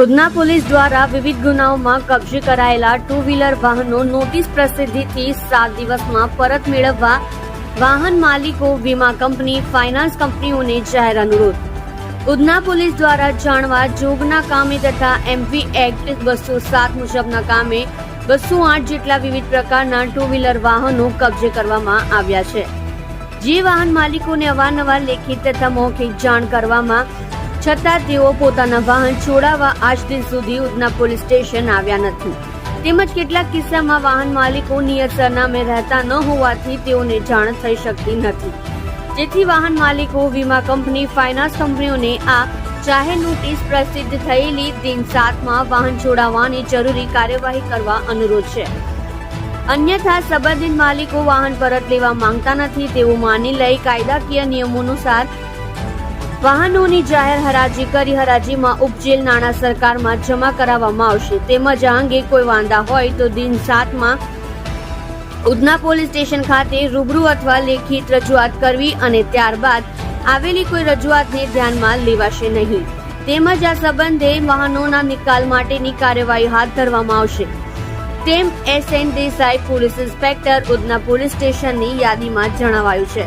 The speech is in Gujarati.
ઉધના પોલીસ દ્વારા વિવિધ ગુનાઓમાં કબજે કરાયેલા ટુ વ્હીલર વાહનો નોટિસ પ્રસિદ્ધિથી 7 દિવસમાં પરત મેળવવા વાહન માલિકો, વીમા કંપની, ફાઇનાન્સ કંપનીઓને જાહેર અનુરોધ. ઉધના પોલીસ દ્વારા જાણવા જોગના કામે તથા એમવી એક્ટ 207 મુજબના કામે 208 જેટલા વિવિધ પ્રકારના ટુ વ્હીલર વાહનો કબજે કરવામાં આવ્યા છે. જે વાહન માલિકોને અવારનવાર લેખિત તથા મૌખિક જાણ કરવામાં છતાં તેઓ પોતાના વાહન છોડાવવા આજ દિન સુધી ઉધના પોલીસ સ્ટેશન આવ્યા નથી. તેમજ કેટલાક કિસ્સામાં વાહન માલિકો નિયત સરનામે રહેતા ન હોવાથી તેઓને જાણ થઈ શકતી નથી. જેથી વાહન માલિકો, વીમા કંપની, ફાઇનાન્સ કંપનીઓને આ જાહેર નોટિસ પ્રસિદ્ધ થયેલી દિન 7માં વાહન છોડાવવાની જરૂરી કાર્યવાહી કરવા અનુરોધ છે. અન્યથા સંબંધિત માલિકો વાહન પરત લેવા માંગતા નથી તેવું માની લઈ કાયદાકીય નિયમો અનુસાર વાહનોની જાહેર હરાજી કરી હરાજીમાં ઉપજેલ નાણાં સરકારમાં જમા કરાવવામાં આવશે. તેમજ આ અંગે કોઈ વાંધા હોય તો દિન 7માં ઉધના પોલીસ સ્ટેશન ખાતે રૂબરૂ અથવા લેખિત રજૂઆત કરવી અને ત્યારબાદ આવેલી કોઈ રજૂઆતને ધ્યાનમાં લેવાશે નહીં. તેમજ આ સંબંધે વાહનોના નિકાલ માટેની કાર્યવાહી હાથ ધરવામાં આવશે તેમ SN Desai, police inspector, Udhna police સ્ટેશનની યાદીમાં જણાવાયું છે.